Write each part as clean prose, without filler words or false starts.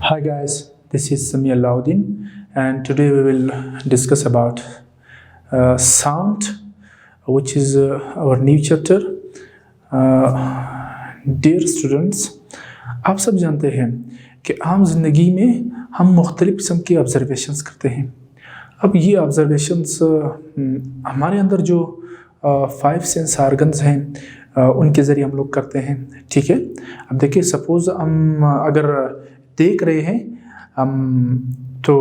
Hi guys, this is Samir Laudin, and today we will discuss about sound, which is our new chapter. Dear students, आप सब जानते हैं कि आम जिंदगी में हम मुख्तलिफ़ किस्म के ऑब्जर्वेशंस करते हैं। अब ये ऑब्जर्वेशंस हमारे अंदर जो 5 सेंस ऑर्गन्स हैं उनके ज़रिए हम लोग करते हैं, ठीक है। अब देखिए, सपोज़ हम अगर देख रहे हैं तो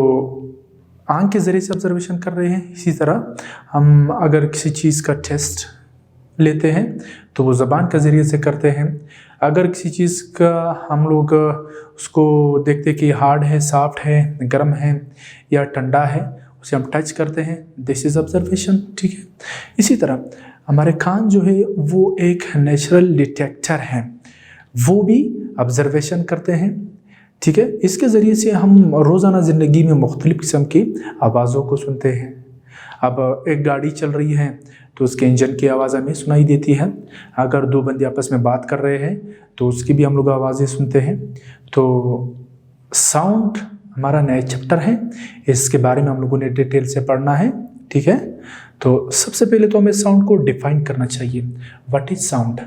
आँख के ज़रिए से ऑब्जर्वेशन कर रहे हैं। इसी तरह हम अगर किसी चीज़ का टेस्ट लेते हैं तो वो ज़बान के ज़रिए से करते हैं। अगर किसी चीज़ का हम लोग उसको देखते हैं कि हार्ड है, सॉफ्ट है, गर्म है या ठंडा है, उसे हम टच करते हैं, दिस इज़ ऑब्जर्वेशन, ठीक है। इसी तरह हमारे कान जो है वो एक नेचुरल डिटेक्टर है, वो भी ऑब्जर्वेशन करते हैं, ठीक है। इसके ज़रिए से हम रोज़ाना ज़िंदगी में मुख्तलिफ़ किस्म की आवाज़ों को सुनते हैं। अब एक गाड़ी चल रही है तो उसके इंजन की आवाज़ हमें सुनाई देती है। अगर दो बंदे आपस में बात कर रहे हैं तो उसकी भी हम लोग आवाज़ें सुनते हैं। तो साउंड हमारा नया चैप्टर है, इसके बारे में हम लोगों ने डिटेल से पढ़ना है, ठीक है। तो सबसे पहले तो हमें साउंड को डिफाइन करना चाहिए। What is sound?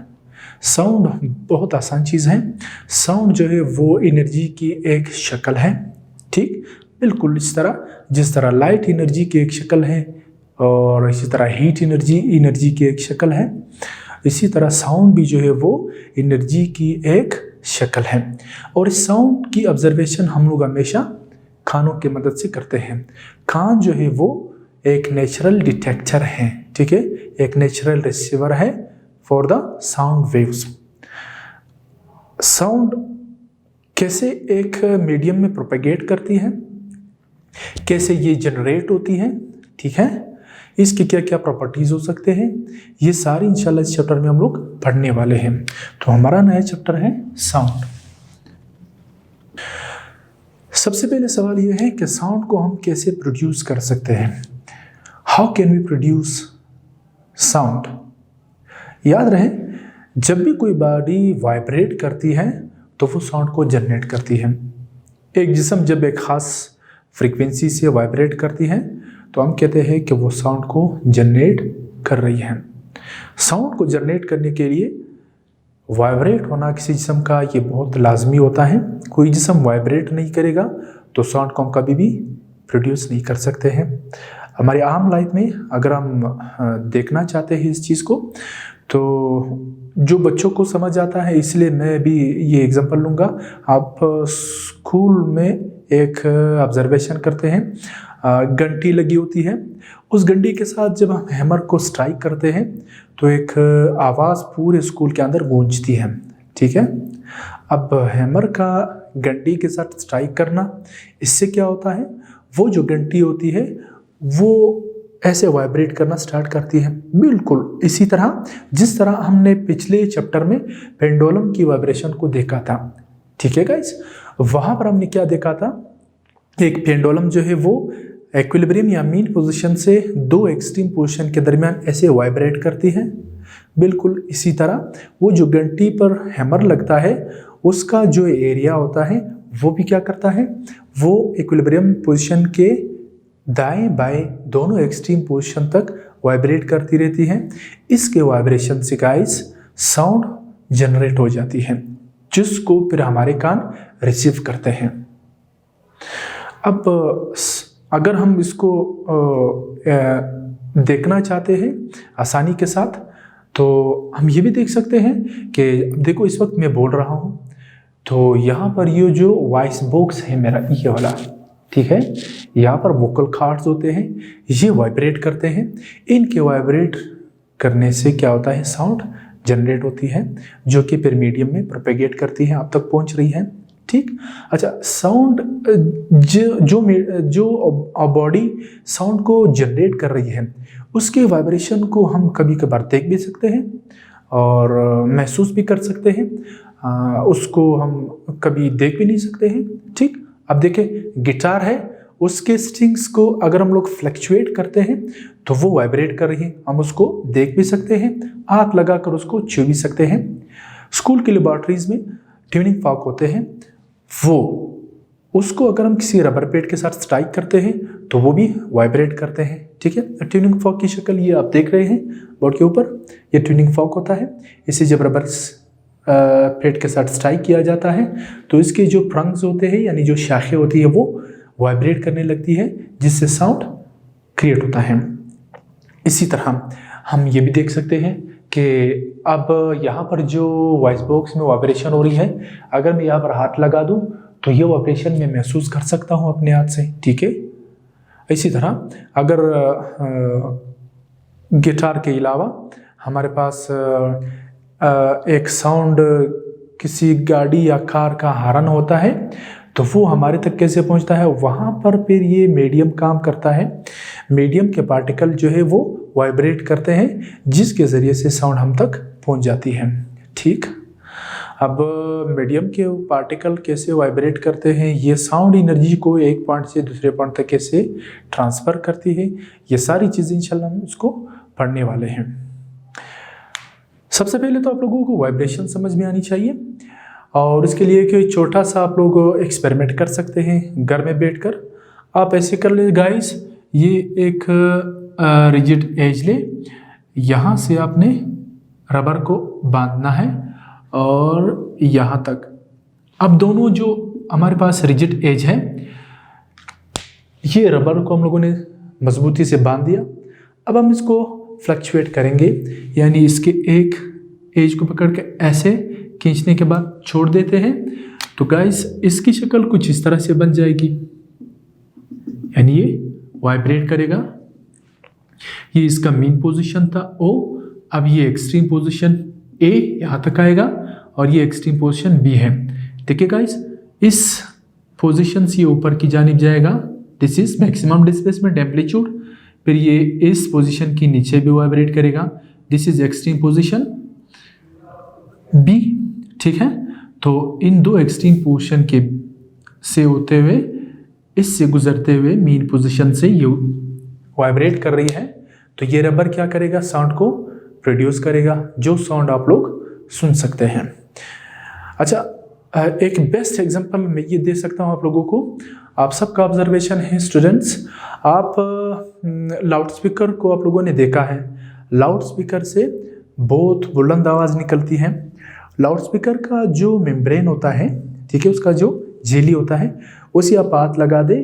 साउंड बहुत आसान चीज़ है। साउंड जो है वो एनर्जी की एक शक्ल है, ठीक, बिल्कुल इस तरह जिस तरह लाइट एनर्जी की एक शक्ल है और इसी तरह हीट एनर्जी की एक शक्ल है, इसी तरह साउंड भी जो है वो एनर्जी की एक शक्ल है। और इस साउंड की ऑब्जर्वेशन हम लोग हमेशा कानों की मदद से करते हैं। कान जो है वो एक नेचुरल डिटेक्टर है, ठीक है, एक नेचुरल रिसीवर है for the sound waves. Sound कैसे एक मीडियम में प्रोपेगेट करती है, कैसे ये जनरेट होती है, ठीक है, इसके क्या क्या प्रॉपर्टीज हो सकते हैं, ये सारी इंशाल्लाह इस चैप्टर में हम लोग पढ़ने वाले हैं। तो हमारा नया चैप्टर है साउंड। सबसे पहले सवाल यह है कि साउंड को हम कैसे प्रोड्यूस कर सकते हैं। How can we produce sound? याद रहे, जब भी कोई बॉडी वाइब्रेट करती है तो वो साउंड को जनरेट करती है। एक जिस्म जब एक ख़ास फ्रीक्वेंसी से वाइब्रेट करती है तो हम कहते हैं कि वो साउंड को जनरेट कर रही है। साउंड को जनरेट करने के लिए वाइब्रेट होना किसी जिस्म का ये बहुत लाजमी होता है। कोई जिस्म वाइब्रेट नहीं करेगा तो साउंड को हम कभी भी प्रोड्यूस नहीं कर सकते हैं। हमारे आम लाइफ में अगर हम देखना चाहते हैं इस चीज़ को, तो जो बच्चों को समझ आता है, इसलिए मैं भी ये एग्जांपल लूँगा। आप स्कूल में एक ऑब्जर्वेशन करते हैं, घंटी लगी होती है, उस घंटी के साथ जब हम हैमर को स्ट्राइक करते हैं तो एक आवाज़ पूरे स्कूल के अंदर गूंजती है, ठीक है। अब हैमर का घंटी के साथ स्ट्राइक करना, इससे क्या होता है, वो जो घंटी होती है वो ऐसे वाइब्रेट करना स्टार्ट करती है। बिल्कुल इसी तरह जिस तरह हमने पिछले चैप्टर में पेंडुलम की वाइब्रेशन को देखा था, ठीक है गाइस। वहाँ पर हमने क्या देखा था, एक पेंडुलम जो है वो इक्विलिब्रियम या मीन पोजीशन से दो एक्सट्रीम पोजीशन के दरमियान ऐसे वाइब्रेट करती है। बिल्कुल इसी तरह वो जो घंटी पर हैमर लगता है उसका जो एरिया होता है वो भी क्या करता है, वो इक्विलिब्रियम पोजीशन के दाएं बाएं दोनों एक्सट्रीम पोजीशन तक वाइब्रेट करती रहती है। इसके वाइब्रेशन से गाइस साउंड जनरेट हो जाती है, जिसको फिर हमारे कान रिसीव करते हैं। अब अगर हम इसको देखना चाहते हैं आसानी के साथ, तो हम ये भी देख सकते हैं कि देखो इस वक्त मैं बोल रहा हूँ तो यहाँ पर ये जो वॉइस बॉक्स है मेरा, ये वाला, ठीक है, यहाँ पर वोकल कॉर्ड्स होते हैं, ये वाइब्रेट करते हैं। इनके वाइब्रेट करने से क्या होता है, साउंड जनरेट होती है, जो कि फिर मीडियम में प्रोपेगेट करती है, आप तक पहुँच रही है, ठीक। अच्छा, साउंड जो बॉडी साउंड को जनरेट कर रही है उसके वाइब्रेशन को हम कभी कभार देख भी सकते हैं और महसूस भी कर सकते हैं। उसको हम कभी देख भी नहीं सकते हैं, ठीक। अब देखें, गिटार है, उसके स्ट्रिंग्स को अगर हम लोग फ्लक्चुएट करते हैं तो वो वाइब्रेट कर रही है, हम उसको देख भी सकते हैं, हाथ लगाकर उसको छू भी सकते हैं। स्कूल की लेबॉर्ट्रीज में ट्यूनिंग फॉर्क होते हैं, वो उसको अगर हम किसी रबर पेट के साथ स्ट्राइक करते हैं तो वो भी वाइब्रेट करते हैं। ठीक है, ट्यूनिंग फॉर्क की शक्ल ये आप देख रहे हैं बोर्ड के ऊपर, ये ट्यूनिंग फॉर्क होता है। इसे जब रबर पेट के साथ स्ट्राइक किया जाता है तो इसके जो प्रंग्स होते हैं यानी जो शाखें होती है वो वाइब्रेट करने लगती है, जिससे साउंड क्रिएट होता है। इसी तरह हम ये भी देख सकते हैं कि अब यहाँ पर जो वॉइस बॉक्स में वाइब्रेशन हो रही है, अगर मैं यहाँ पर हाथ लगा दूँ तो ये वाइब्रेशन मैं महसूस कर सकता हूँ अपने हाथ से। ठीक है, इसी तरह अगर गिटार के अलावा हमारे पास एक साउंड किसी गाड़ी या कार का हॉर्न होता है तो वो हमारे तक कैसे पहुंचता है, वहाँ पर फिर ये मीडियम काम करता है। मीडियम के पार्टिकल जो है वो वाइब्रेट करते हैं, जिसके ज़रिए से साउंड हम तक पहुंच जाती है। ठीक, अब मीडियम के पार्टिकल कैसे वाइब्रेट करते हैं, ये साउंड एनर्जी को एक पॉइंट से दूसरे पॉइंट तक कैसे ट्रांसफ़र करती है, ये सारी चीज़ें इंशाल्लाह हम उसको पढ़ने वाले हैं। सबसे पहले तो आप लोगों को वाइब्रेशन समझ में आनी चाहिए, और इसके लिए एक छोटा सा आप लोग एक्सपेरिमेंट कर सकते हैं घर में बैठकर। आप ऐसे कर ले गाइस, ये एक रिजिड एज ले, यहाँ से आपने रबर को बांधना है और यहाँ तक। अब दोनों जो हमारे पास रिजिड एज है, ये रबर को हम लोगों ने मजबूती से बांध दिया। अब हम इसको फ्लक्चुएट करेंगे, यानी इसके एक एज को पकड़ के ऐसे खींचने के बाद छोड़ देते हैं तो गाइस इसकी शक्ल कुछ इस तरह से बन जाएगी, यानी ये वाइब्रेट करेगा। ये इसका मेन पोजीशन था O, अब ये एक्सट्रीम पोजीशन A यहाँ तक आएगा और ये एक्सट्रीम पोजीशन B है। देखिए गाइस, इस पोजीशन से ऊपर की जानिब जाएगा, this is maximum displacement amplitude. फिर ये इस पोजीशन की नीचे भी वाइब्रेट करेगा, this is extreme position B। ठीक है, तो इन दो एक्सट्रीम पोजीशन के से होते हुए, इससे गुजरते हुए मेन पोजीशन से ये वाइब्रेट कर रही है, तो ये रबर क्या करेगा, साउंड को प्रोड्यूस करेगा, जो साउंड आप लोग सुन सकते हैं। अच्छा, एक बेस्ट एग्जांपल मैं ये दे सकता हूँ आप लोगों को। आप सबका ऑब्जर्वेशन है स्टूडेंट्स, आप लाउड स्पीकर को आप लोगों ने देखा है, लाउड स्पीकर से बहुत बुलंद आवाज़ निकलती है। लाउड स्पीकर का जो मेम्ब्रेन होता है, ठीक है, उसका जो झिल्ली होता है, उसे आप हाथ लगा दे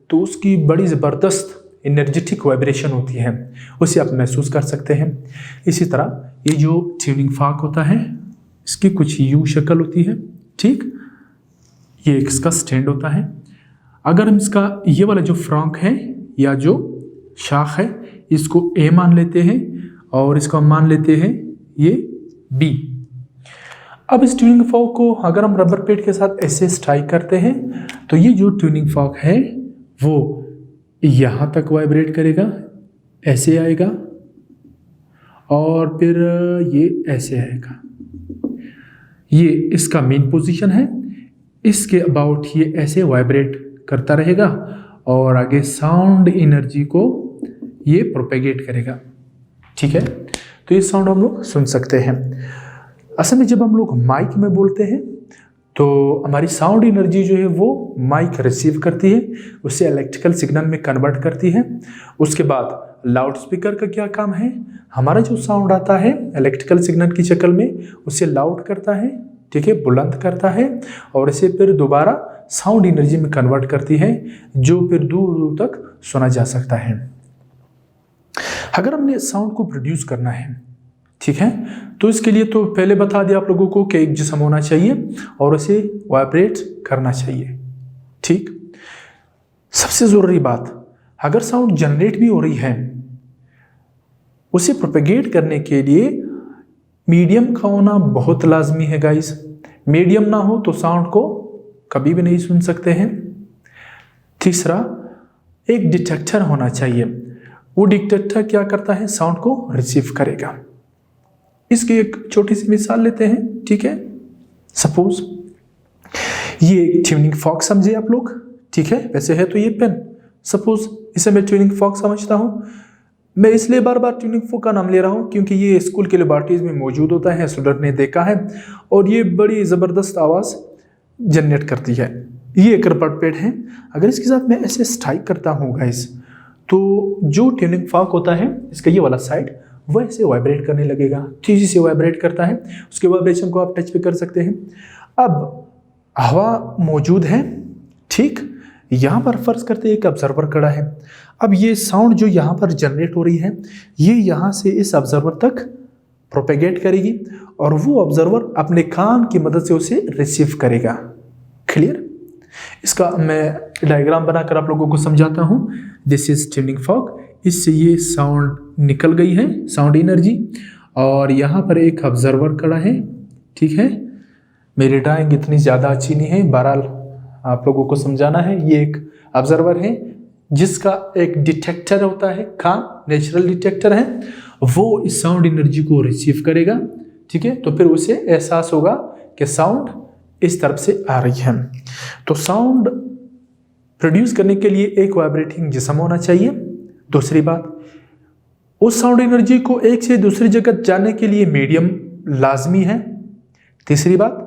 तो उसकी बड़ी ज़बरदस्त एनर्जेटिक वाइब्रेशन होती है, उसे आप महसूस कर सकते हैं। इसी तरह ये जो ट्यूनिंग फॉर्क होता है, इसकी कुछ यू शक्ल होती है। ठीक, ये इसका स्टैंड होता है। अगर हम इसका ये वाला जो फ्रॉन्क है या जो शाख है, इसको A मान लेते हैं और इसको हम मान लेते हैं ये B। अब इस ट्यूनिंग फॉर्क को अगर हम रबर पेट के साथ ऐसे स्ट्राइक करते हैं तो ये जो ट्यूनिंग फॉर्क है वो यहाँ तक वाइब्रेट करेगा, ऐसे आएगा और फिर ये ऐसे आएगा। ये इसका मेन पोजीशन है, इसके अबाउट ये ऐसे वाइब्रेट करता रहेगा और आगे साउंड एनर्जी को ये प्रोपेगेट करेगा। ठीक है, तो ये साउंड हम लोग सुन सकते हैं। असल में जब हम लोग माइक में बोलते हैं तो हमारी साउंड एनर्जी जो है वो माइक रिसीव करती है, उसे इलेक्ट्रिकल सिग्नल में कन्वर्ट करती है। उसके बाद लाउड स्पीकर का क्या काम है, हमारा जो साउंड आता है इलेक्ट्रिकल सिग्नल की शक्ल में, उसे लाउड करता है, ठीक है, बुलंद करता है और इसे फिर दोबारा साउंड एनर्जी में कन्वर्ट करती है, जो फिर दूर दूर तक सुना जा सकता है। अगर हमने साउंड को प्रोड्यूस करना है, ठीक है, तो इसके लिए तो पहले बता दिया आप लोगों को कि एक जिस्म होना चाहिए और उसे वाइब्रेट करना चाहिए। ठीक, सबसे ज़रूरी बात, अगर साउंड जनरेट भी हो रही है, उसे प्रोपेगेट करने के लिए मीडियम का होना बहुत लाजमी है गाइस। मीडियम ना हो तो साउंड को कभी भी नहीं सुन सकते हैं। तीसरा, एक डिटेक्टर होना चाहिए। वो डिटेक्टर क्या करता है, साउंड को रिसीव करेगा। इसकी एक छोटी सी मिसाल लेते हैं। ठीक है, सपोज ये एक ट्यूनिंग फॉर्क समझे आप लोग, ठीक है, वैसे है तो ये पेन, सपोज इसे मैं ट्यूनिंग फॉर्क समझता हूँ। मैं इसलिए बार बार ट्यूनिंग फॉर्क का नाम ले रहा हूँ क्योंकि ये स्कूल के लेबॉरेटरीज में मौजूद होता है, स्टूडेंट ने देखा है और ये बड़ी ज़बरदस्त आवाज़ जनरेट करती है। ये एक रबर पैड है। अगर इसके साथ मैं ऐसे स्ट्राइक करता हूँ गाइस, तो जो ट्यूनिंग फॉर्क होता है इसका ये वाला साइड वो ऐसे वाइब्रेट करने लगेगा, तेजी से वाइब्रेट करता है। उसके वाइब्रेशन को आप टच भी कर सकते हैं। अब हवा मौजूद है, ठीक। यहाँ पर फर्ज करते हैं एक ऑब्जर्वर खड़ा है। अब ये साउंड जो यहाँ पर जनरेट हो रही है ये यहाँ से इस ऑब्जर्वर तक प्रोपेगेट करेगी और वो ऑब्जर्वर अपने कान की मदद से उसे रिसीव करेगा। क्लियर? इसका मैं डायग्राम बनाकर आप लोगों को समझाता हूँ। This is tuning fork. इससे ये साउंड निकल गई है, साउंड एनर्जी, और यहाँ पर एक ऑब्जर्वर खड़ा है, ठीक है। मेरी ड्राइंग इतनी ज़्यादा अच्छी नहीं है, बहरहाल आप लोगों को समझाना है। ये एक ऑब्जर्वर है जिसका एक डिटेक्टर होता है, कान नेचुरल डिटेक्टर है, वो इस साउंड एनर्जी को रिसीव करेगा, ठीक है। तो फिर उसे एहसास होगा कि साउंड इस तरफ से आ रही है। तो साउंड प्रोड्यूस करने के लिए एक वाइब्रेटिंग जिस्म होना चाहिए। दूसरी बात, उस साउंड एनर्जी को एक से दूसरी जगह जाने के लिए मीडियम लाजमी है। तीसरी बात,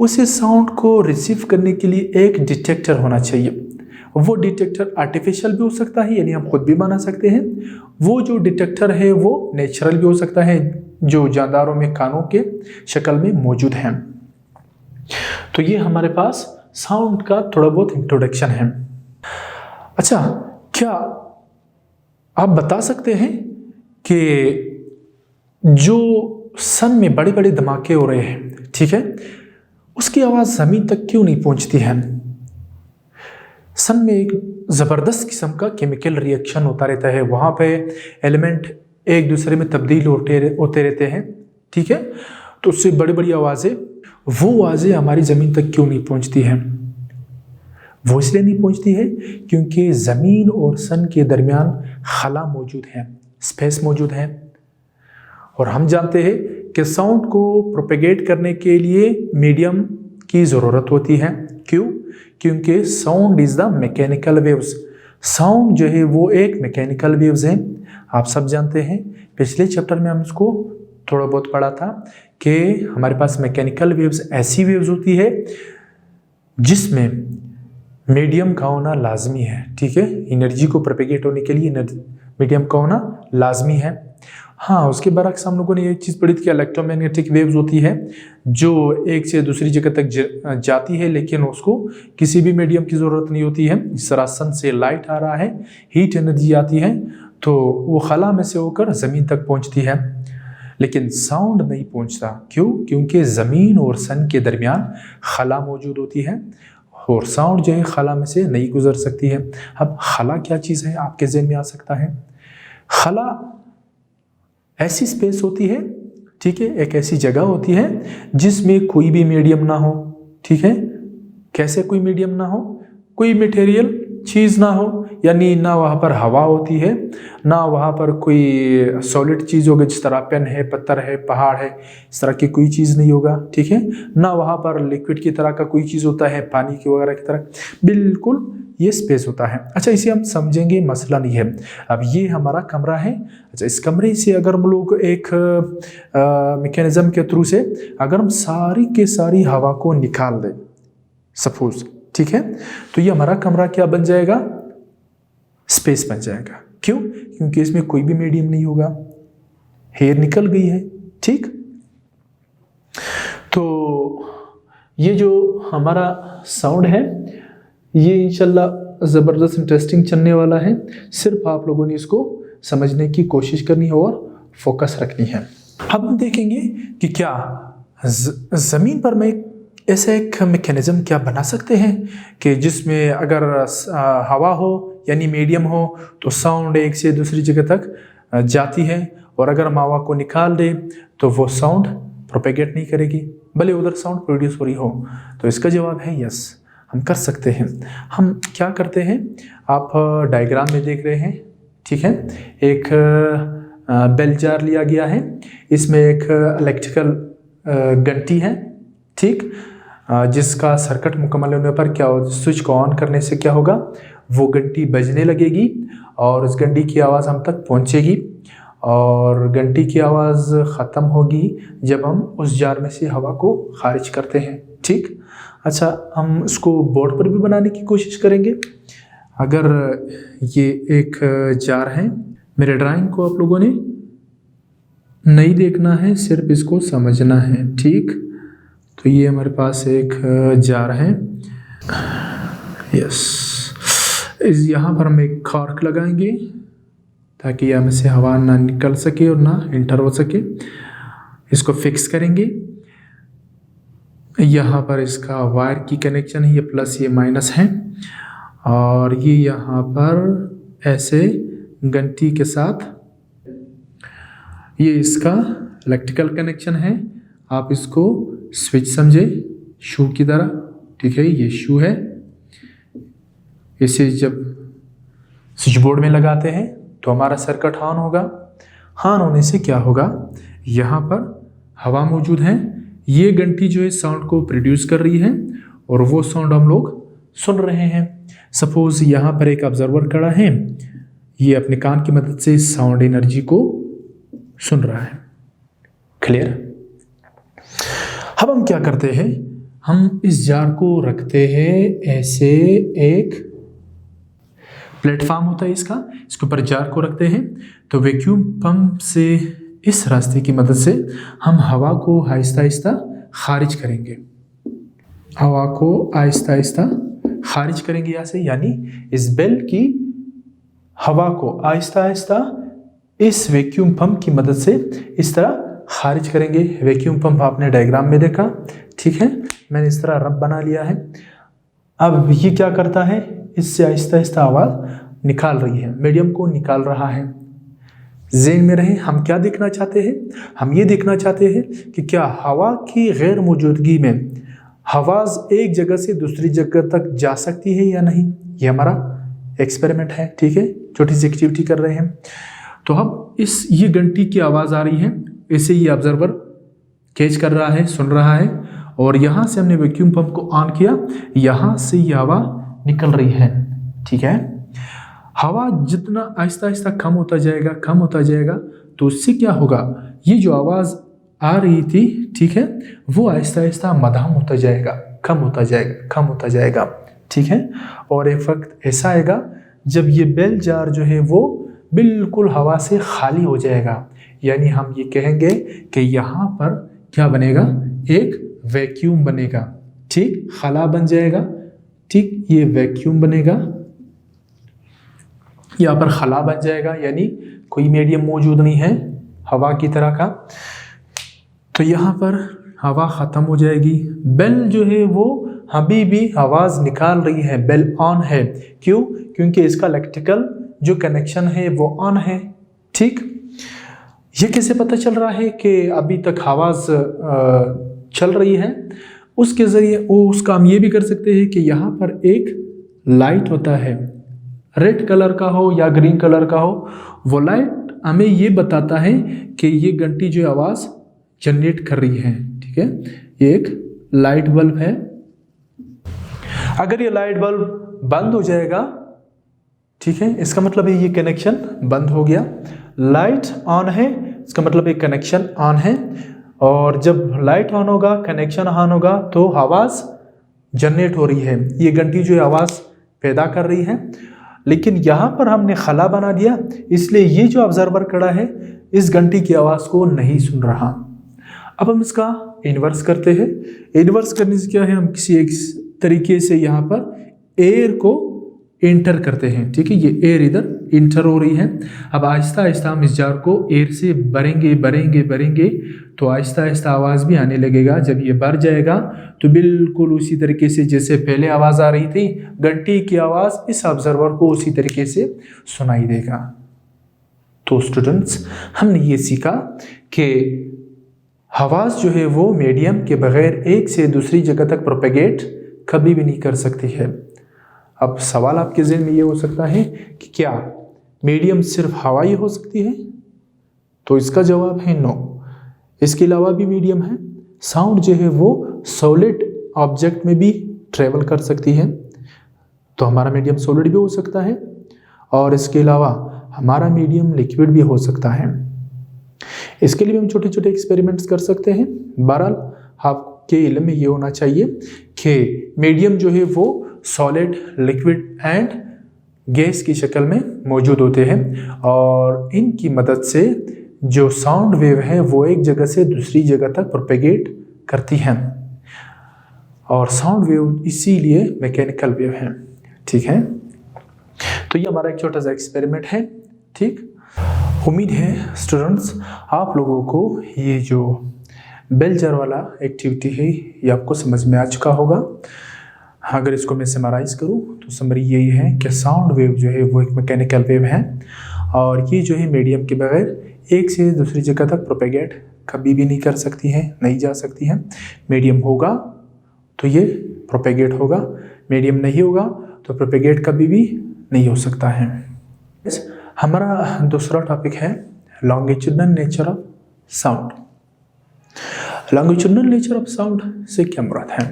उसे साउंड को रिसीव करने के लिए एक डिटेक्टर होना चाहिए। वो डिटेक्टर आर्टिफिशियल भी हो सकता है, यानी हम खुद भी बना सकते हैं। वो जो डिटेक्टर है वो नेचुरल भी हो सकता है, जो जानदारों में कानों के शक्ल में मौजूद है। तो ये हमारे पास साउंड का थोड़ा बहुत इंट्रोडक्शन है। अच्छा, क्या आप बता सकते हैं कि जो सन में बड़े बड़े धमाके हो रहे हैं, ठीक है, उसकी आवाज़ ज़मीन तक क्यों नहीं पहुंचती है? सन में एक ज़बरदस्त किस्म का केमिकल रिएक्शन होता रहता है, वहाँ पे एलिमेंट एक दूसरे में तब्दील होते रहते हैं, ठीक है। तो उससे बड़ी बड़ी आवाज़ें, वो आवाज़ें हमारी ज़मीन तक क्यों नहीं पहुंचती हैं? वो इसलिए नहीं पहुंचती है क्योंकि ज़मीन और सन के दरमियान खला मौजूद है, स्पेस मौजूद है। और हम जानते हैं कि साउंड को प्रोपेगेट करने के लिए मीडियम की ज़रूरत होती है। क्यों? क्योंकि sound is the mechanical waves. Sound जो है वो एक मैकेनिकल वेव्स है। आप सब जानते हैं, पिछले चैप्टर में हम इसको थोड़ा बहुत पढ़ा था कि हमारे पास मैकेनिकल वेव्स ऐसी वेव्स होती है जिसमें मीडियम का होना लाजमी है, ठीक है। एनर्जी को प्रोपेगेट होने के लिए मीडियम का होना लाजमी है। हाँ, उसके बरक्स हम लोगों ने ये चीज़ पढ़ी थी कि इलेक्ट्रोमैग्नेटिक वेव्स होती है जो एक से दूसरी जगह तक जाती है, लेकिन उसको किसी भी मीडियम की ज़रूरत नहीं होती है। जिस तरह सन से लाइट आ रहा है, हीट एनर्जी आती है, तो वो खला में से होकर ज़मीन तक पहुँचती है, लेकिन साउंड नहीं पहुँचता। क्यों? क्योंकि ज़मीन और सन के दरमियान खला मौजूद होती है और साउंड जो है खला में से नहीं गुजर सकती है। अब खला क्या चीज़ है आपके ज़हन में आ सकता है? खला ऐसी स्पेस होती है, ठीक है, एक ऐसी जगह होती है जिसमें कोई भी मीडियम ना हो, ठीक है। कैसे कोई मीडियम ना हो? कोई मटेरियल चीज़ ना हो, यानी ना वहाँ पर हवा होती है, ना वहाँ पर कोई सॉलिड चीज़ होगी जिस तरह पेन है, पत्थर है, पहाड़ है, इस तरह की कोई चीज़ नहीं होगा, ठीक है। ना वहाँ पर लिक्विड की तरह का कोई चीज़ होता है, पानी की वगैरह की तरह, बिल्कुल ये स्पेस होता है। अच्छा, इसे हम समझेंगे, मसला नहीं है। अब ये हमारा कमरा है। अच्छा, इस कमरे से अगर हम लोग एक मैकेनिज्म के थ्रू से अगर हम सारी के सारी हवा को निकाल दें सपोज, ठीक है, तो ये हमारा कमरा क्या बन जाएगा? स्पेस बन जाएगा। क्यों? क्योंकि इसमें कोई भी मीडियम नहीं होगा, एयर निकल गई है, ठीक। तो ये जो हमारा साउंड है ये इंशाल्लाह ज़बरदस्त इंटरेस्टिंग चलने वाला है। सिर्फ आप लोगों ने इसको समझने की कोशिश करनी है और फोकस रखनी है। अब हम देखेंगे कि क्या ज़मीन पर मैं ऐसा एक मैकेनिज़्म क्या बना सकते हैं कि जिसमें अगर हवा हो यानी मीडियम हो तो साउंड एक से दूसरी जगह तक जाती है, और अगर हम हवा को निकाल दें तो वो साउंड प्रोपेगेट नहीं करेगी, भले उधर साउंड प्रोड्यूस हो रही हो। तो इसका जवाब है यस, हम कर सकते हैं। हम क्या करते हैं, आप डायग्राम में देख रहे हैं, ठीक है। एक बेल जार लिया गया है, इसमें एक इलेक्ट्रिकल घंटी है, ठीक, जिसका सर्किट मुकम्मल होने पर क्या हो, स्विच को ऑन करने से क्या होगा, वो घंटी बजने लगेगी और उस घंटी की आवाज़ हम तक पहुंचेगी, और घंटी की आवाज़ ख़त्म होगी जब हम उस जार में से हवा को खारिज करते हैं, ठीक। अच्छा, हम इसको बोर्ड पर भी बनाने की कोशिश करेंगे। अगर ये एक जार है, मेरे ड्राइंग को आप लोगों ने नहीं देखना है, सिर्फ इसको समझना है, ठीक। तो ये हमारे पास एक जार है, यस। यहाँ पर हम एक कॉर्क लगाएंगे ताकि यहाँ में से हवा ना निकल सके और ना एंटर हो सके। इसको फिक्स करेंगे। यहाँ पर इसका वायर की कनेक्शन है, ये प्लस ये माइनस है, और ये यहाँ पर ऐसे घंटी के साथ ये इसका इलेक्ट्रिकल कनेक्शन है। आप इसको स्विच समझे, शू की तरह, ठीक है। ये शू है, इसे जब स्विच बोर्ड में लगाते हैं तो हमारा सर्किट ऑन होगा। ऑन होने से क्या होगा, यहाँ पर हवा मौजूद है, ये घंटी जो है साउंड को प्रोड्यूस कर रही है और वो साउंड हम लोग सुन रहे हैं। सपोज यहाँ पर एक ऑब्जर्वर खड़ा है, ये अपने कान की मदद से साउंड एनर्जी को सुन रहा है। क्लियर। अब हम क्या करते हैं, हम इस जार को रखते हैं ऐसे, एक प्लेटफॉर्म होता है इसका, इसके ऊपर जार को रखते हैं। तो वैक्यूम पंप से इस रास्ते की मदद से हम हवा को आहिस्ता आहिस्ता खारिज करेंगे, हवा को आहिस्ता आहिस्ता खारिज करेंगे यहाँ से, यानी इस बेल की हवा को आहिस्ता आहिस्ता इस वैक्यूम पंप की मदद से इस तरह खारिज करेंगे। वैक्यूम पंप आपने डायग्राम में देखा, ठीक है। मैंने इस तरह रब बना लिया है। अब ये क्या करता है, इससे आहिस्ता आहिस्ता आवाज़ निकाल रही है, मीडियम को निकाल रहा है। ज़हन में रहे, हम क्या देखना चाहते हैं, हम ये देखना चाहते हैं कि क्या हवा की गैर मौजूदगी में आवाज़ एक जगह से दूसरी जगह तक जा सकती है या नहीं। ये हमारा एक्सपेरिमेंट है, ठीक है, छोटी सी एक्टिविटी कर रहे हैं। तो हम ये घंटी की आवाज़ आ रही है, इसे ये ऑब्जर्वर कैच कर रहा है, सुन रहा है, और यहाँ से हमने वैक्यूम पंप को ऑन किया, यहाँ से ये हवा निकल रही है, ठीक है। हवा जितना आहिस्ता आहिस्ता कम होता जाएगा, कम होता जाएगा, तो उससे क्या होगा, ये जो आवाज़ आ रही थी, ठीक है, वो आहिस्ता आहिस्ता मध्यम होता जाएगा, कम होता जाएगा, कम होता जाएगा, ठीक है। और एक वक्त ऐसा आएगा जब ये बेल जार जो है वो बिल्कुल हवा से खाली हो जाएगा, यानी हम ये कहेंगे कि यहाँ पर क्या बनेगा, एक वैक्यूम बनेगा, ठीक, खला बन जाएगा, ठीक, ये वैक्यूम बनेगा, यहाँ पर खला बन जाएगा, यानी कोई मीडियम मौजूद नहीं है हवा की तरह का। तो यहाँ पर हवा ख़त्म हो जाएगी, बेल जो है वो अभी भी आवाज़ निकाल रही है, बेल ऑन है। क्यों? क्योंकि इसका इलेक्ट्रिकल जो कनेक्शन है वो ऑन है, ठीक। ये कैसे पता चल रहा है कि अभी तक आवाज़ चल रही है? उसके ज़रिए उसका हम ये भी कर सकते हैं कि यहाँ पर एक लाइट होता है, रेड कलर का हो या ग्रीन कलर का हो, वो लाइट हमें ये बताता है कि ये घंटी जो आवाज़ जनरेट कर रही है, ठीक है। ये एक लाइट बल्ब है। अगर ये लाइट बल्ब बंद हो जाएगा, ठीक है, इसका मतलब है ये कनेक्शन बंद हो गया। लाइट ऑन है, इसका मतलब एक कनेक्शन ऑन है, और जब लाइट ऑन होगा, कनेक्शन ऑन होगा, तो आवाज़ जनरेट हो रही है, ये घंटी जो आवाज़ पैदा कर रही है। लेकिन यहाँ पर हमने खला बना दिया, इसलिए ये जो ऑब्जर्वर खड़ा है इस घंटी की आवाज़ को नहीं सुन रहा। अब हम इसका इन्वर्स करते हैं। इन्वर्स करने से क्या है, हम किसी एक तरीके से यहाँ पर एयर को एंटर करते हैं, ठीक है, ये एयर इधर इंटर हो रही है। अब आहिस्ता आहिस्ता हम इस जार को एयर से भरेंगे भरेंगे भरेंगे, तो आहिस्ता आहिस्ता आवाज़ भी आने लगेगा। जब ये भर जाएगा तो बिल्कुल उसी तरीके से जैसे पहले आवाज़ आ रही थी, घंटी की आवाज़ इस ऑब्जर्वर को उसी तरीके से सुनाई देगा। तो स्टूडेंट्स, हमने ये सीखा कि आवाज़ जो है वो मीडियम के बगैर एक से दूसरी जगह तक प्रोपेगेट कभी भी नहीं कर सकती है। अब सवाल आपके ज़हन में ये हो सकता है कि क्या मीडियम सिर्फ हवा ही हो सकती है? तो इसका जवाब है नो, इसके अलावा भी मीडियम है। साउंड जो है वो सॉलिड ऑब्जेक्ट में भी ट्रेवल कर सकती है, तो हमारा मीडियम सॉलिड भी हो सकता है, और इसके अलावा हमारा मीडियम लिक्विड भी हो सकता है। इसके लिए हम छोटे छोटे एक्सपेरिमेंट्स कर सकते हैं। बहरहाल आपके इल्म में ये होना चाहिए कि मीडियम जो है वो सॉलिड, लिक्विड एंड गैस की शक्ल में मौजूद होते हैं और इनकी मदद से जो साउंड वेव है वो एक जगह से दूसरी जगह तक प्रोपेगेट करती हैं और साउंड वेव इसीलिए मैकेनिकल वेव है। ठीक है, तो ये हमारा एक छोटा सा एक्सपेरिमेंट है। ठीक, उम्मीद है स्टूडेंट्स आप लोगों को ये जो बेल जार वाला एक्टिविटी है ये आपको समझ में आ चुका होगा। अगर इसको मैं समराइज करूँ तो समरी यही है कि साउंड वेव जो है वो एक मैकेनिकल वेव है और ये जो है मीडियम के बगैर एक से दूसरी जगह तक प्रोपेगेट कभी भी नहीं कर सकती है, नहीं जा सकती है। मीडियम होगा तो ये प्रोपेगेट होगा, मीडियम नहीं होगा तो प्रोपेगेट कभी भी नहीं हो सकता है। हमारा दूसरा टॉपिक है longitudinal nature of sound. Longitudinal nature of sound से क्या मुराद है?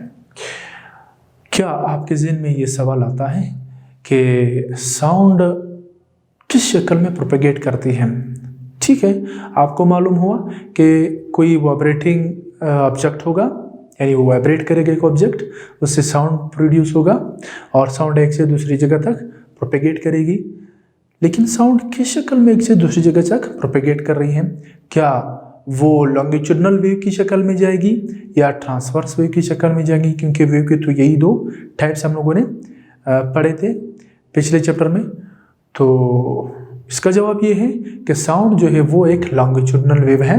क्या आपके ज़हन में ये सवाल आता है कि साउंड किस शक्ल में प्रोपेगेट करती है? ठीक है, आपको मालूम हुआ कि कोई वाइब्रेटिंग ऑब्जेक्ट होगा, यानी वो वाइब्रेट करेगा एक ऑब्जेक्ट, उससे साउंड प्रोड्यूस होगा और साउंड एक से दूसरी जगह तक प्रोपेगेट करेगी। लेकिन साउंड किस शक्ल में एक से दूसरी जगह तक प्रोपेगेट कर रही है? क्या वो लॉन्गिट्यूडनल वेव की शक्ल में जाएगी या ट्रांसवर्स वेव की शक्ल में जाएगी? क्योंकि वेव के तो यही दो टाइप्स हम लोगों ने पढ़े थे पिछले चैप्टर में। तो इसका जवाब ये है कि साउंड जो है वो एक लॉन्गिट्यूडनल वेव है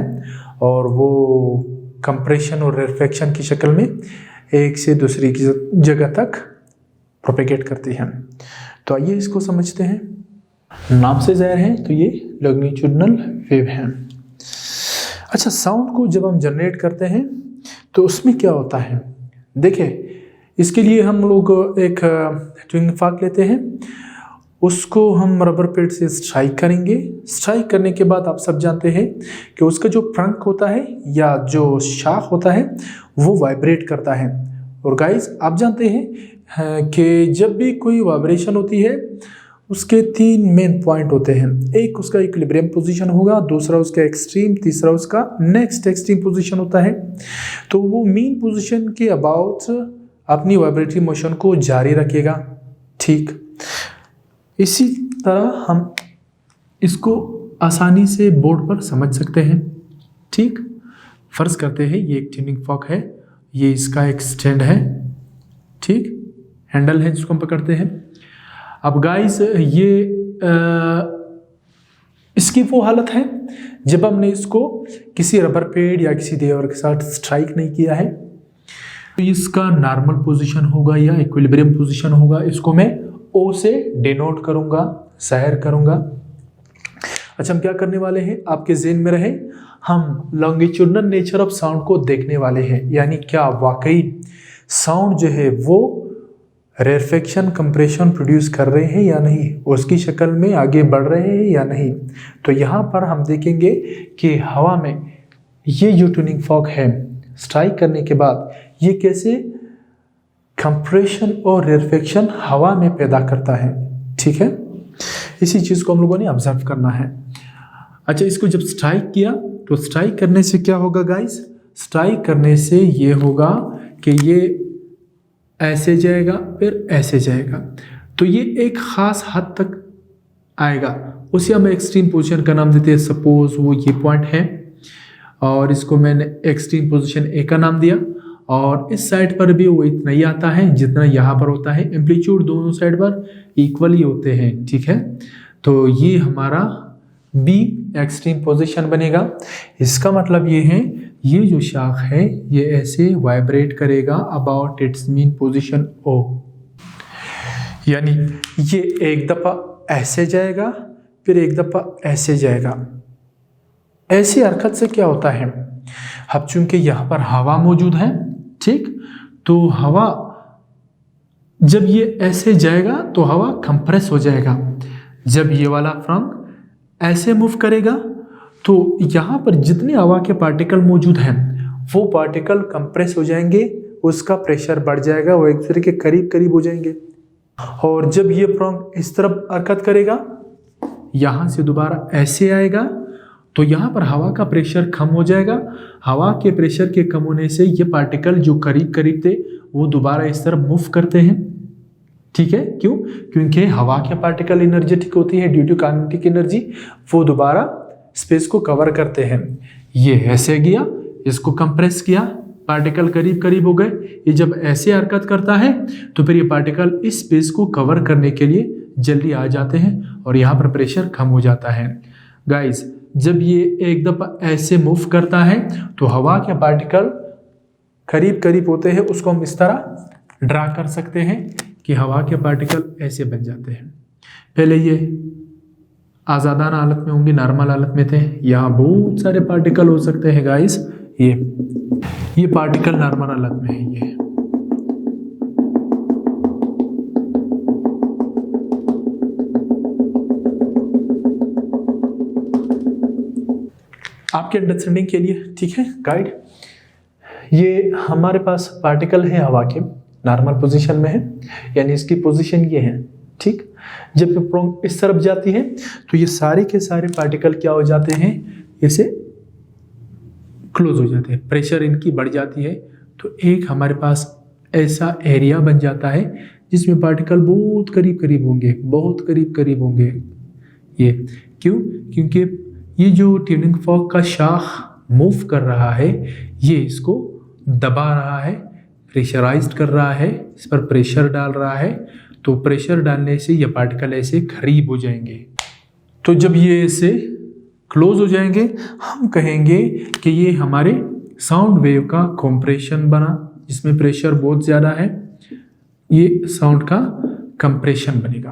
और वो कंप्रेशन और रेरफेक्शन की शक्ल में एक से दूसरी जगह तक प्रोपेगेट करती है। तो आइए इसको समझते हैं। नाम से ज़ाहिर है तो ये लॉन्गिट्यूडनल वेव है। अच्छा, साउंड को जब हम जनरेट करते हैं तो उसमें क्या होता है? देखिए, इसके लिए हम लोग एक ट्यूनिंग फॉर्क लेते हैं, उसको हम रबर पैड से स्ट्राइक करेंगे। स्ट्राइक करने के बाद आप सब जानते हैं कि उसका जो ट्रंक होता है या जो शाख होता है वो वाइब्रेट करता है। और गाइस आप जानते हैं कि जब भी कोई वाइब्रेशन होती है उसके 3 मेन पॉइंट होते हैं। एक उसका इक्विलिब्रियम पोजीशन होगा, दूसरा उसका एक्सट्रीम, तीसरा उसका नेक्स्ट एक्सट्रीम पोजीशन होता है। तो वो मेन पोजीशन के अबाउट अपनी वाइब्रेटरी मोशन को जारी रखेगा। ठीक, इसी तरह हम इसको आसानी से बोर्ड पर समझ सकते हैं। ठीक, फर्ज करते हैं ये एक ट्यूनिंग फॉर्क है, ये इसका एक स्टैंड है। ठीक, हैंडल है जिसको हम पकड़ते हैं। अब गाइस ये इसकी वो हालत है जब हमने इसको किसी रबर पैड या किसी देवर के साथ स्ट्राइक नहीं किया है। तो इसका नॉर्मल पोजीशन होगा या इक्विलिब्रियम पोजीशन होगा। इसको मैं ओ से डिनोट करूंगा, जाहिर करूंगा। अच्छा, हम क्या करने वाले हैं आपके ज़हन में रहे, हम लॉन्गिट्यूडनल नेचर ऑफ साउंड को देखने वाले हैं, यानी क्या वाकई साउंड जो है वो रेरफेक्शन, कंप्रेशन प्रोड्यूस कर रहे हैं या नहीं, उसकी शक्ल में आगे बढ़ रहे हैं या नहीं। तो यहाँ पर हम देखेंगे कि हवा में ये जो ट्यूनिंग फॉर्क है स्ट्राइक करने के बाद ये कैसे कंप्रेशन और रेरफेक्शन हवा में पैदा करता है। ठीक है, इसी चीज़ को हम लोगों ने ऑब्जर्व करना है। अच्छा, इसको जब स्ट्राइक किया तो स्ट्राइक करने से क्या होगा गाइस? स्ट्राइक करने से ये होगा कि ये ऐसे जाएगा फिर ऐसे जाएगा, तो ये एक ख़ास हद तक आएगा, उसे हम एक्सट्रीम पोजीशन का नाम देते हैं। सपोज वो ये पॉइंट है और इसको मैंने एक्सट्रीम पोजीशन ए का नाम दिया और इस साइड पर भी वो इतना ही आता है जितना यहाँ पर होता है। एम्पलीट्यूड दोनों साइड पर इक्वली होते हैं। ठीक है, तो ये हमारा बी एक्सट्रीम पोजीशन बनेगा। इसका मतलब ये है ये जो शाख है ये ऐसे वाइब्रेट करेगा अबाउट इट्स मीन पोजीशन ओ, यानी ये एक दफ़ा ऐसे जाएगा फिर एक दफ़ा ऐसे जाएगा। ऐसी हरकत से क्या होता है, अब चूंकि यहाँ पर हवा मौजूद है, ठीक, तो हवा जब ये ऐसे जाएगा तो हवा कंप्रेस हो जाएगा। जब ये वाला फ्रंट ऐसे मूव करेगा तो यहाँ पर जितने हवा के पार्टिकल मौजूद हैं वो पार्टिकल कंप्रेस हो जाएंगे, उसका प्रेशर बढ़ जाएगा, वो एक दूसरे के करीब करीब हो जाएंगे। और जब ये फ्रंट इस तरफ हरकत करेगा, यहाँ से दोबारा ऐसे आएगा तो यहाँ पर हवा का प्रेशर कम हो जाएगा। हवा के प्रेशर के कम होने से ये पार्टिकल जो करीब करीब थे वो दोबारा इस तरफ मूव करते हैं। ठीक है, क्यों? क्योंकि हवा के पार्टिकल एनर्जेटिक होती है ड्यू टू काइनेटिक एनर्जी, वो दोबारा स्पेस को कवर करते हैं। ये ऐसे गया, इसको कंप्रेस किया, पार्टिकल करीब करीब हो गए। ये जब ऐसे हरकत करता है तो फिर ये पार्टिकल इस स्पेस को कवर करने के लिए जल्दी आ जाते हैं और यहाँ पर प्रेशर कम हो जाता है। गाइस, जब ये एक दफा ऐसे मूव करता है तो हवा के पार्टिकल करीब करीब होते हैं, उसको हम इस तरह ड्रा कर सकते हैं कि हवा के पार्टिकल ऐसे बन जाते हैं। पहले ये आज़ादाना हालत में होंगे, नॉर्मल हालत में थे। यहाँ बहुत सारे पार्टिकल हो सकते हैं गाइस। ये पार्टिकल नॉर्मल हालत में है। ये आपके अंडरस्टैंडिंग के लिए, ठीक है गाइड, ये हमारे पास पार्टिकल है हवा के, नॉर्मल पोजीशन में है, यानी इसकी पोजीशन ये है। ठीक, जब प्रोंग इस तरफ जाती है तो ये सारे के सारे पार्टिकल क्या हो जाते हैं, ऐसे क्लोज हो जाते हैं, प्रेशर इनकी बढ़ जाती है। तो एक हमारे पास ऐसा एरिया बन जाता है जिसमें पार्टिकल बहुत करीब करीब होंगे, बहुत करीब करीब होंगे। ये क्यों? क्योंकि ये जो ट्यूनिंग फॉर्क का शाख मूव कर रहा है, ये इसको दबा रहा है, प्रेशराइज्ड कर रहा है, इस पर प्रेशर डाल रहा है। तो प्रेशर डालने से ये पार्टिकल ऐसे करीब हो जाएंगे। तो जब ये ऐसे क्लोज हो जाएंगे, हम कहेंगे कि ये हमारे साउंड वेव का कंप्रेशन बना, जिसमें प्रेशर बहुत ज़्यादा है। ये साउंड का कंप्रेशन बनेगा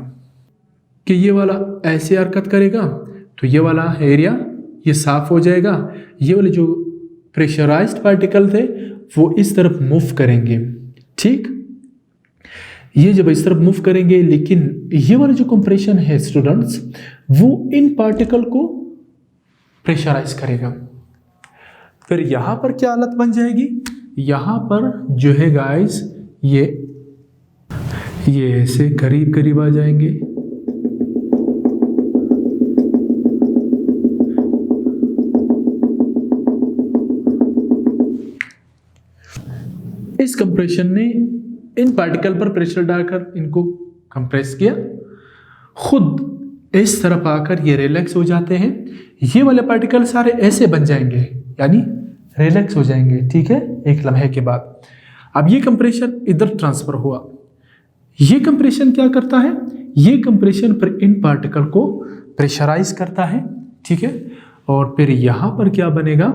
कि ये वाला ऐसे हरकत करेगा तो ये वाला एरिया ये साफ हो जाएगा। ये वाले जो प्रेशराइज्ड पार्टिकल थे वो इस तरफ मूव करेंगे। ठीक, ये जब इस तरफ मूव करेंगे, लेकिन ये वाला जो कंप्रेशन है स्टूडेंट्स, वो इन पार्टिकल को प्रेशराइज करेगा। फिर यहां पर क्या हालत बन जाएगी, यहां पर जो है गाइस ये ऐसे करीब करीब आ जाएंगे। इस कंप्रेशन ने इन पार्टिकल पर प्रेशर डालकर इनको कंप्रेस किया, खुद इस तरफ आकर ये रिलैक्स हो जाते हैं। ये वाले पार्टिकल सारे ऐसे बन जाएंगे, यानी रिलैक्स हो जाएंगे। ठीक है, एक लम्हे के बाद अब ये कंप्रेशन इधर ट्रांसफर हुआ। ये कंप्रेशन क्या करता है, ये कंप्रेशन पर इन पार्टिकल को प्रेशराइज करता है। ठीक है, और फिर यहां पर क्या बनेगा,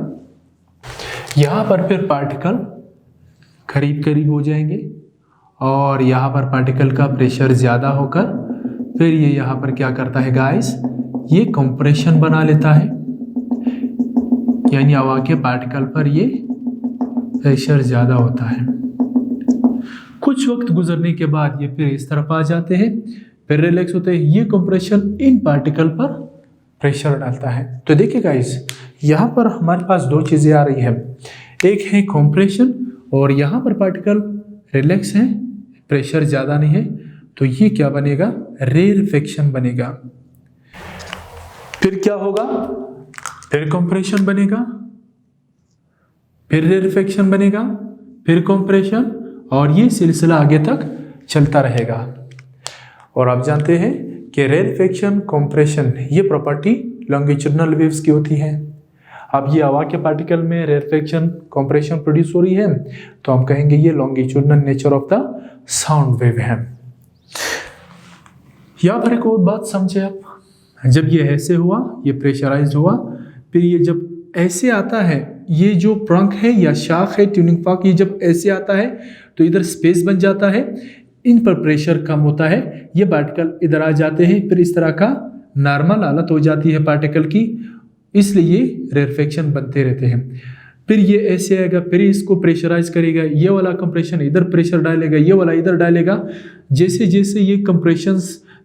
यहां पर फिर पार्टिकल करीब करीब हो जाएंगे और यहाँ पर पार्टिकल का प्रेशर ज़्यादा होकर फिर ये यहाँ पर क्या करता है गाइस, ये कंप्रेशन बना लेता है, यानी हवा के पार्टिकल पर ये प्रेशर ज़्यादा होता है। कुछ वक्त गुजरने के बाद ये फिर इस तरफ आ जाते हैं, फिर रिलैक्स होते हैं। ये कंप्रेशन इन पार्टिकल पर प्रेशर डालता है। तो देखिए गाइस, यहाँ पर हमारे पास दो चीज़ें आ रही है, एक है कंप्रेशन और यहाँ पर पार्टिकल रिलैक्स है, प्रेशर ज़्यादा नहीं है। तो ये क्या बनेगा, रेरफेक्शन बनेगा। फिर क्या होगा, फिर कंप्रेशन बनेगा, फिर रेरफेक्शन बनेगा, फिर कंप्रेशन, और ये सिलसिला आगे तक चलता रहेगा। और आप जानते हैं कि रेरफेक्शन, कंप्रेशन ये प्रॉपर्टी लॉन्गिट्यूडिनल वेव्स की होती है। अब ये हवा के पार्टिकल में रेरफेक्शन, कंप्रेशन प्रोड्यूस हो रही है, तो हम कहेंगे ये longitudinal nature of the sound wave है। यहाँ पर एक और बात समझे आप, जब ये ऐसे हुआ, ये प्रेशराइज्ड हुआ, फिर ये जब ऐसे आता है, ये जो ट्रंक है या शाख है ट्यूनिंग फॉर्क, ये जब ऐसे आता है तो इधर स्पेस बन जाता है, इन पर प्रेशर कम होता है, ये पार्टिकल इधर आ जाते हैं, फिर इस तरह का नॉर्मल हालत हो जाती है पार्टिकल की, इसलिए रेरफेक्शन बनते रहते हैं। फिर ये ऐसे आएगा, फिर इसको प्रेशराइज करेगा, ये वाला कंप्रेशन इधर प्रेशर डालेगा, ये वाला इधर डालेगा। जैसे जैसे ये कंप्रेशन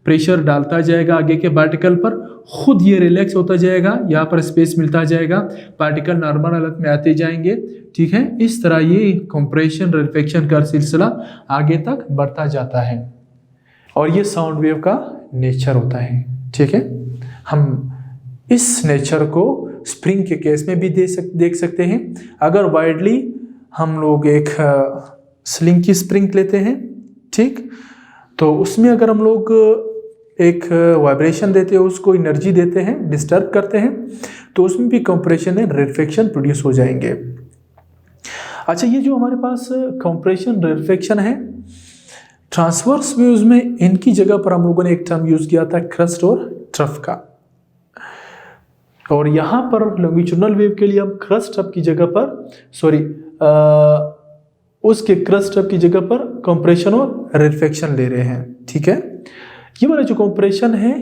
प्रेशर डालता जाएगा आगे के पार्टिकल पर, खुद ये रिलैक्स होता जाएगा, यहाँ पर स्पेस मिलता जाएगा, पार्टिकल नॉर्मल हालत में आते जाएंगे। ठीक है, इस तरह ये कंप्रेशन रेरफेक्शन का सिलसिला आगे तक बढ़ता जाता है और ये साउंड वेव का नेचर होता है। ठीक है, हम इस नेचर को स्प्रिंग के केस में भी देख सकते हैं। अगर वाइडली हम लोग एक स्लिंग की स्प्रिंग लेते हैं, ठीक, तो उसमें अगर हम लोग एक वाइब्रेशन देते हैं, उसको एनर्जी देते हैं, डिस्टर्ब करते हैं, तो उसमें भी कंप्रेशन एंड रेरफेक्शन प्रोड्यूस हो जाएंगे। अच्छा, ये जो हमारे पास कंप्रेशन रेरफेक्शन है, ट्रांसवर्स वेव्स में इनकी जगह पर हम लोगों ने एक टर्म यूज किया था क्रस्ट और ट्रफ का, और यहां पर लॉन्गिट्यूडनल वेव के लिए हम क्रस्ट ट्रफ की जगह पर उसके क्रस्ट ट्रफ की जगह पर कंप्रेशन और रेरफेक्शन ले रहे हैं। ठीक है, ये वाला जो कंप्रेशन है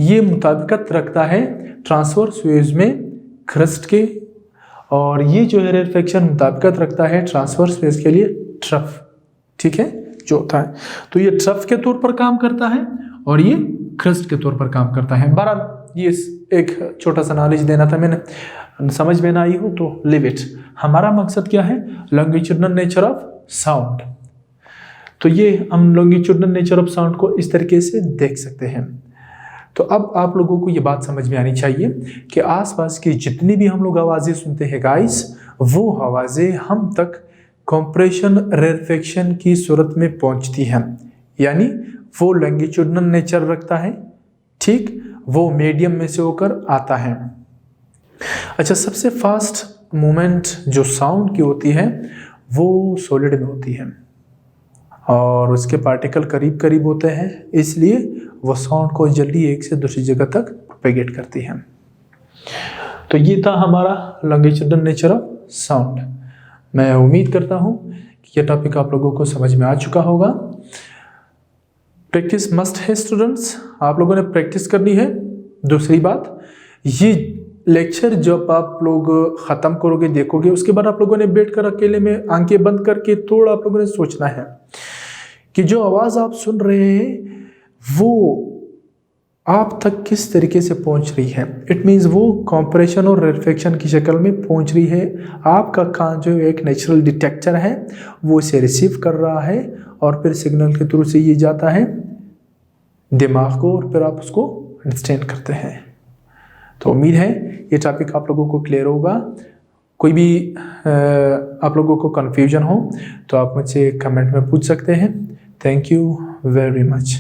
ये मुताबिकत रखता है ट्रांसवर्स वेव्स में क्रस्ट के, और ये जो है रेरफेक्शन मुताबिकत रखता है ट्रांसवर्स वेव्स के लिए ट्रफ। ठीक है, जो होता है, तो ये ट्रफ के तौर पर काम करता है और ये क्रस्ट के तौर पर काम करता है। बहरहाल ये एक छोटा सा नॉलेज देना था मैंने, समझ में ना आई हो तो लिव इट। हमारा मकसद क्या है? Longitudinal nature of sound. तो ये हम लॉन्गिट्यूडनल नेचर ऑफ साउंड को इस तरीके से देख सकते हैं। तो अब आप लोगों को ये बात समझ में आनी चाहिए कि आसपास की जितनी भी हम लोग आवाज़ें सुनते हैं गाइस, वो आवाज़ें हम तक कंप्रेशन रेरफेक्शन की सूरत में पहुंचती हैं, यानी वो लॉन्गिट्यूडनल नेचर रखता है, ठीक, वो मीडियम में से होकर आता है। अच्छा, सबसे फास्ट मूवमेंट जो साउंड की होती है वो सॉलिड में होती है और उसके पार्टिकल करीब करीब होते हैं, इसलिए वो साउंड को जल्दी एक से दूसरी जगह तक प्रोपेगेट करती है। तो ये था हमारा लॉन्गिट्यूडनल नेचर ऑफ साउंड। मैं उम्मीद करता हूँ कि यह टॉपिक आप लोगों को समझ में आ चुका होगा। प्रैक्टिस मस्ट है स्टूडेंट्स, आप लोगों ने प्रैक्टिस करनी है। दूसरी बात, ये लेक्चर जब आप लोग ख़त्म करोगे, देखोगे, उसके बाद आप लोगों ने बैठकर अकेले में आंखें बंद करके थोड़ा आप लोगों ने सोचना है कि जो आवाज़ आप सुन रहे हैं वो आप तक किस तरीके से पहुंच रही है। इट मीन्स वो कंप्रेशन और रेरफेक्शन की शक्ल में पहुंच रही है। आपका कान जो एक नेचुरल डिटेक्टर है वो इसे रिसीव कर रहा है और फिर सिग्नल के थ्रू से ये जाता है दिमाग को और फिर आप उसको अंडरस्टैंड करते हैं। तो उम्मीद है ये टॉपिक आप लोगों को क्लियर होगा। कोई भी आप लोगों को कन्फ्यूजन हो तो आप मुझसे कमेंट में पूछ सकते हैं। Thank you very much.